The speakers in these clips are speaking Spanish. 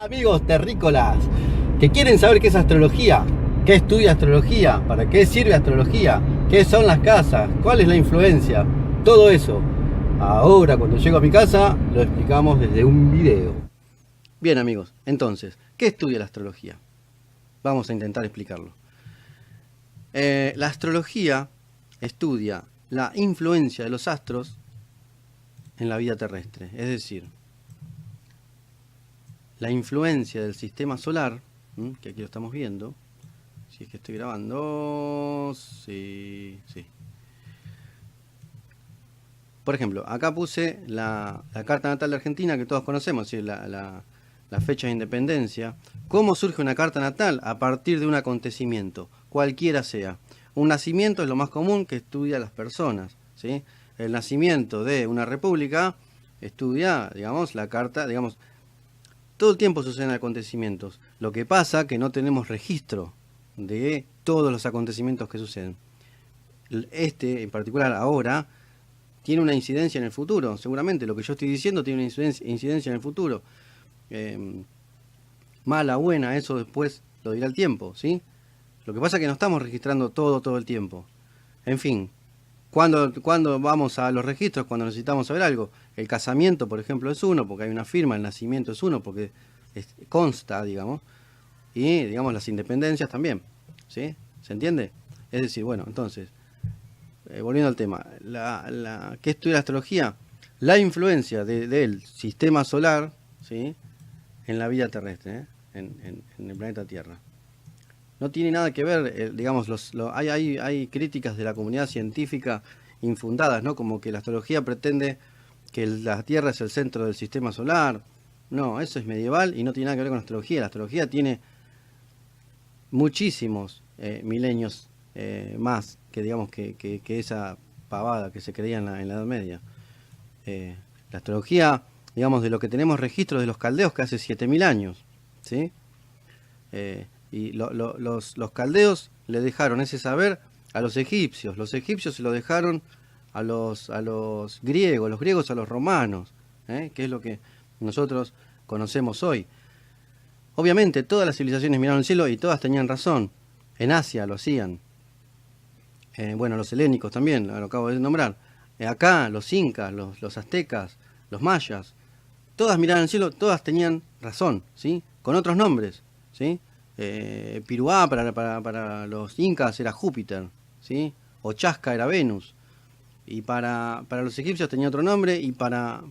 Amigos terrícolas que quieren saber qué es astrología, qué estudia astrología, para qué sirve astrología, qué son las casas, cuál es la influencia, todo eso. Ahora cuando llego a mi casa lo explicamos desde un video. Bien amigos, entonces, ¿qué estudia la astrología? Vamos a intentar explicarlo. La astrología estudia la influencia de los astros en la vida terrestre, es decir, la influencia del sistema solar, que aquí lo estamos viendo, si es que estoy grabando, sí. Por ejemplo, acá puse la carta natal de Argentina que todos conocemos, ¿sí? la fecha de independencia. ¿Cómo surge una carta natal? A partir de un acontecimiento, cualquiera sea. Un nacimiento es lo más común que estudia las personas, ¿sí? El nacimiento de una república estudia, digamos, la carta, digamos, todo el tiempo suceden acontecimientos. Lo que pasa que no tenemos registro de todos los acontecimientos que suceden. Este, en particular, ahora, tiene una incidencia en el futuro. Seguramente lo que yo estoy diciendo tiene una incidencia en el futuro. Mala, buena, eso después lo dirá el tiempo, ¿sí? Lo que pasa es que no estamos registrando todo el tiempo. En fin, cuando vamos a los registros, cuando necesitamos saber algo, el casamiento, por ejemplo, es uno, porque hay una firma, el nacimiento es uno, porque consta, digamos, y, digamos, las independencias también, ¿sí? ¿Se entiende? Es decir, bueno, entonces, volviendo al tema, ¿qué estudia la astrología? La influencia del sistema solar, ¿sí? En la vida terrestre, en el planeta Tierra. No tiene nada que ver, digamos, hay críticas de la comunidad científica infundadas, ¿no? Como que la astrología pretende que la Tierra es el centro del sistema solar. No, eso es medieval y no tiene nada que ver con la astrología. La astrología tiene muchísimos milenios más que, digamos, que esa pavada que se creía en la Edad Media. La astrología, digamos, de lo que tenemos registros de los caldeos que hace 7000 años, ¿sí? Y los caldeos le dejaron ese saber a los egipcios se lo dejaron a los griegos, los griegos a los romanos, que es lo que nosotros conocemos hoy. Obviamente todas las civilizaciones miraron al cielo y todas tenían razón. En Asia lo hacían. Bueno, los helénicos también, lo acabo de nombrar. Acá los incas, los aztecas, los mayas, todas miraban al cielo, todas tenían razón, ¿sí? Con otros nombres, ¿sí? Piruá para los incas era Júpiter, ¿sí? O Chasca era Venus. Y para los egipcios tenía otro nombre y para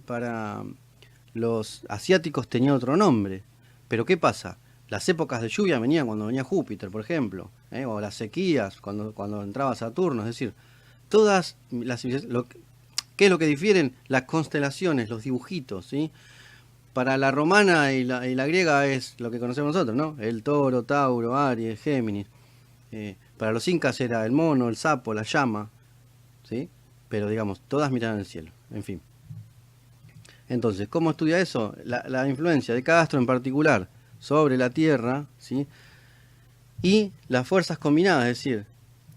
los asiáticos tenía otro nombre. Pero ¿qué pasa? Las épocas de lluvia venían cuando venía Júpiter, por ejemplo, o las sequías cuando entraba Saturno. Es decir, todas las civilizaciones, ¿qué es lo que difieren? Las constelaciones, los dibujitos, ¿sí? Para la romana y la griega es lo que conocemos nosotros, ¿no? El toro, Tauro, Aries, Géminis. Para los incas era el mono, el sapo, la llama, ¿sí? Pero digamos, todas miraban al cielo, en fin. Entonces, ¿cómo estudia eso? La influencia de cada astro en particular sobre la Tierra, ¿sí? Y las fuerzas combinadas, es decir,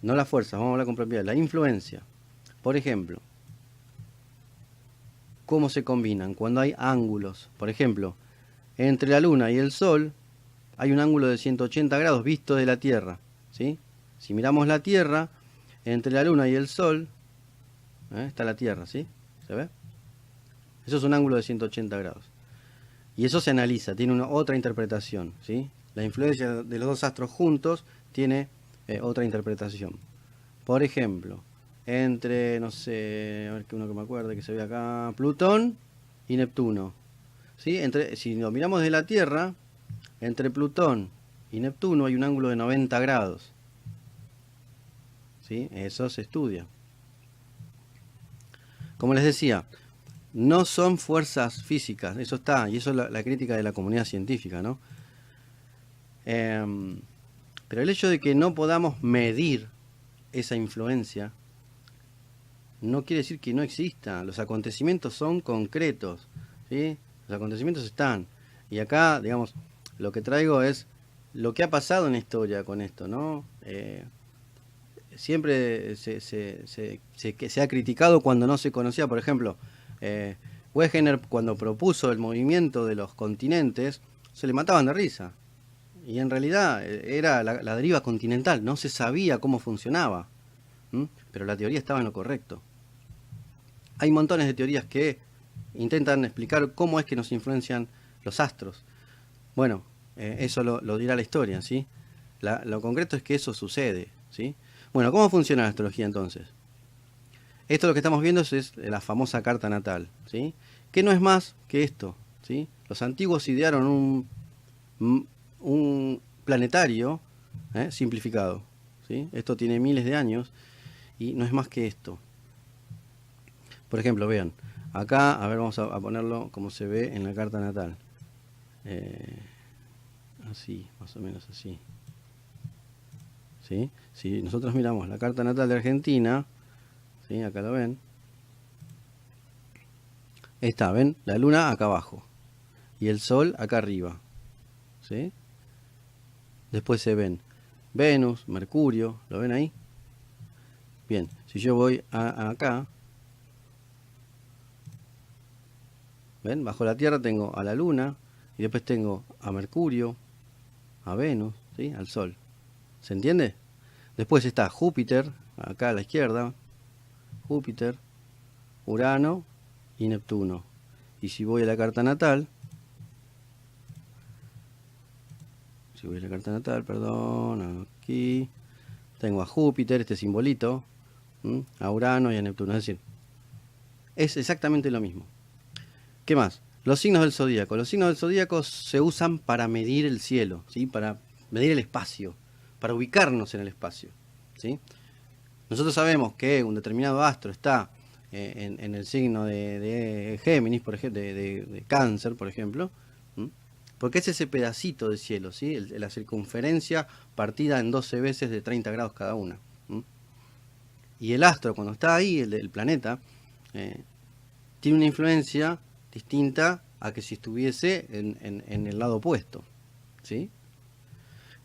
no las fuerzas, vamos a hablar con propiedad, la influencia. Por ejemplo, ¿cómo se combinan? Cuando hay ángulos, por ejemplo, entre la Luna y el Sol hay un ángulo de 180 grados visto de la Tierra, ¿sí? Si miramos la Tierra, entre la Luna y el Sol, está la Tierra, ¿sí? ¿Se ve? Eso es un ángulo de 180 grados. Y eso se analiza, tiene otra interpretación, ¿sí? La influencia de los dos astros juntos tiene otra interpretación. Por ejemplo, entre, no sé, a ver que uno que me acuerde que se ve acá, Plutón y Neptuno, ¿sí? Si lo miramos de la Tierra, entre Plutón y Neptuno hay un ángulo de 90 grados, ¿sí? Eso se estudia. Como les decía, no son fuerzas físicas, eso está, y eso es la crítica de la comunidad científica, ¿no? Pero el hecho de que no podamos medir esa influencia no quiere decir que no exista. Los acontecimientos son concretos, ¿sí? Los acontecimientos están. Y acá, digamos, lo que traigo es lo que ha pasado en la historia con esto, ¿no? Siempre se ha criticado cuando no se conocía, por ejemplo, Wegener cuando propuso el movimiento de los continentes, se le mataban de risa. Y en realidad era la deriva continental, no se sabía cómo funcionaba. ¿Mm? Pero la teoría estaba en lo correcto. Hay montones de teorías que intentan explicar cómo es que nos influencian los astros. Bueno, eso lo dirá la historia, ¿sí? Lo concreto es que eso sucede, ¿sí? Bueno, ¿cómo funciona la astrología entonces? Esto lo que estamos viendo es la famosa carta natal, ¿sí? Que no es más que esto, ¿sí? Los antiguos idearon un planetario simplificado, ¿sí? Esto tiene miles de años y no es más que esto. Por ejemplo, vean, acá, a ver, vamos a ponerlo como se ve en la carta natal. Así, más o menos así. ¿Sí? Si nosotros miramos la carta natal de Argentina, ¿sí? Acá lo ven. Está, ¿ven? La luna acá abajo y el sol acá arriba, ¿sí? Después se ven Venus, Mercurio, ¿lo ven ahí? Bien, si yo voy acá, ¿ven? Bajo la Tierra tengo a la luna y después tengo a Mercurio, a Venus, ¿sí? Al sol. ¿Se entiende? Después está Júpiter, acá a la izquierda, Júpiter, Urano y Neptuno. Y si voy a la carta natal, perdón, aquí tengo a Júpiter, este simbolito, a Urano y a Neptuno. Es decir, es exactamente lo mismo. ¿Qué más? Los signos del zodíaco. Los signos del zodíaco se usan para medir el cielo, ¿sí? Para medir el espacio, para ubicarnos en el espacio, ¿sí? Nosotros sabemos que un determinado astro está en el signo de Géminis, por ejemplo, de Cáncer, por ejemplo, porque es ese pedacito de cielo, ¿sí? La circunferencia partida en 12 veces de 30 grados cada una. Y el astro, cuando está ahí, el planeta, tiene una influencia distinta a que si estuviese en el lado opuesto, ¿sí?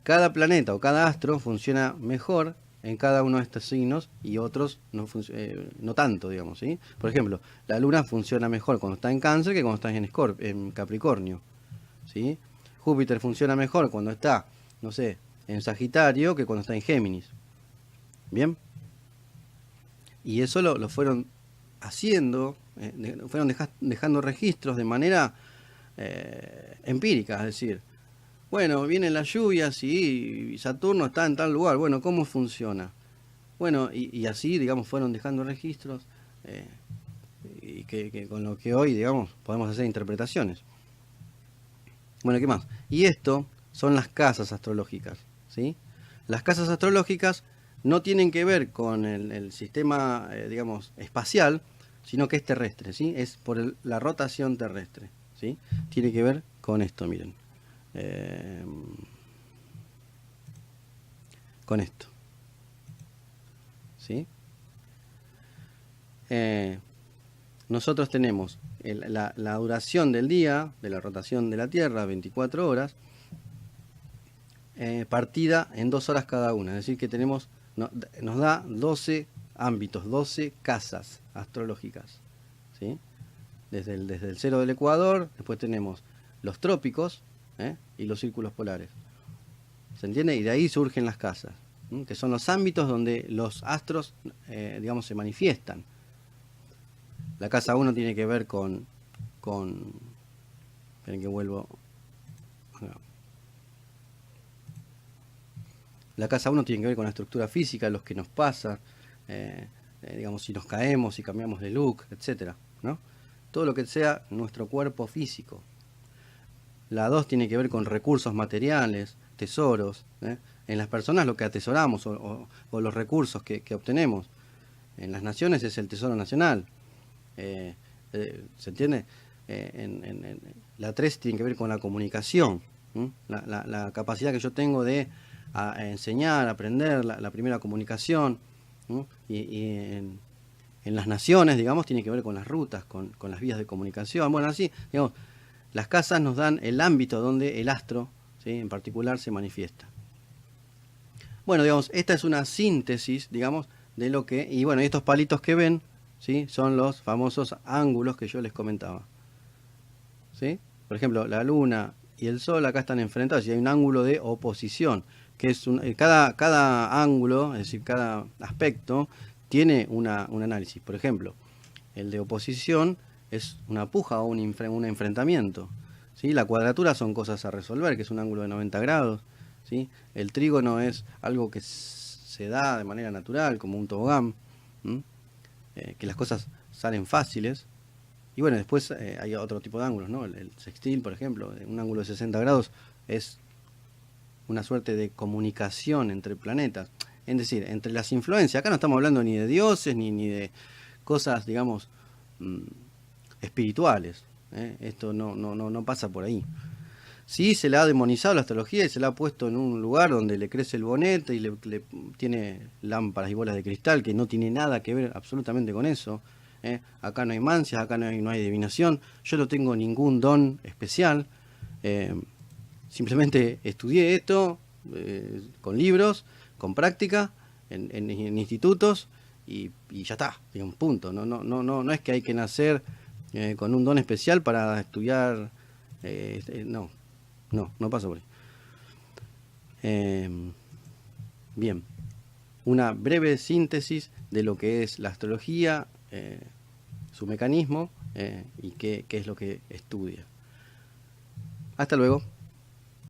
Cada planeta o cada astro funciona mejor en cada uno de estos signos y otros no tanto, digamos, ¿sí? Por ejemplo, la luna funciona mejor cuando está en Cáncer que cuando está en Capricornio, ¿sí? Júpiter funciona mejor cuando está, no sé, en Sagitario que cuando está en Géminis. ¿Bien? Y eso lo fueron haciendo, fueron dejando registros de manera empírica, es decir, bueno, vienen las lluvias y Saturno está en tal lugar, bueno, ¿cómo funciona? Bueno, y así, digamos, fueron dejando registros y que con lo que hoy, digamos, podemos hacer interpretaciones. Bueno, ¿qué más? Y esto son las casas astrológicas, ¿sí? Las casas astrológicas no tienen que ver con el sistema, digamos, espacial, sino que es terrestre, ¿sí? Es por la rotación terrestre, ¿sí? Tiene que ver con esto, miren. Con esto, ¿sí? Nosotros tenemos la duración del día, de la rotación de la Tierra, 24 horas, partida en 2 horas cada una. Es decir, que tenemos, nos da 12 ámbitos, 12 casas astrológicas, ¿sí? Desde el cero del Ecuador, después tenemos los trópicos y los círculos polares. ¿Se entiende? Y de ahí surgen las casas, que son los ámbitos donde los astros, digamos, se manifiestan. La casa 1 tiene que ver con esperen que vuelvo. La casa 1 tiene que ver con la estructura física, los que nos pasa, digamos, si nos caemos, si cambiamos de look, etcétera, ¿no? Todo lo que sea nuestro cuerpo físico. La 2 tiene que ver con recursos materiales, tesoros, en las personas lo que atesoramos o los recursos que obtenemos. En las naciones es el tesoro nacional. ¿Se entiende? La 3 tiene que ver con la comunicación, la capacidad que yo tengo de enseñar, aprender, la primera comunicación, y en las naciones, digamos, tiene que ver con las rutas, con las vías de comunicación. Bueno, así, digamos, las casas nos dan el ámbito donde el astro, ¿sí?, en particular se manifiesta. Bueno, digamos, esta es una síntesis, digamos, de lo que... Y bueno, estos palitos que ven, ¿sí?, son los famosos ángulos que yo les comentaba, ¿sí? Por ejemplo, la luna y el Sol acá están enfrentados y hay un ángulo de oposición, que es cada ángulo, es decir, cada aspecto tiene un análisis. Por ejemplo, el de oposición es una puja o un enfrentamiento. ¿Sí? La cuadratura son cosas a resolver, que es un ángulo de 90 grados. ¿Sí? El trígono es algo que se da de manera natural, como un tobogán, que las cosas salen fáciles. Y bueno, después hay otro tipo de ángulos, ¿no? El sextil, por ejemplo, un ángulo de 60 grados es una suerte de comunicación entre planetas. Es decir, entre las influencias. Acá no estamos hablando ni de dioses, ni de cosas, digamos, espirituales. Esto no pasa por ahí. Sí, se le ha demonizado la astrología y se la ha puesto en un lugar donde le crece el bonete y le tiene lámparas y bolas de cristal que no tiene nada que ver absolutamente con eso. Acá no hay mancias, acá no hay adivinación. Yo no tengo ningún don especial. Simplemente estudié esto con libros, con práctica, en institutos y ya está, un punto. No es que hay que nacer con un don especial para estudiar. No pasa por ahí. Bien, una breve síntesis de lo que es la astrología, su mecanismo y qué es lo que estudia. Hasta luego.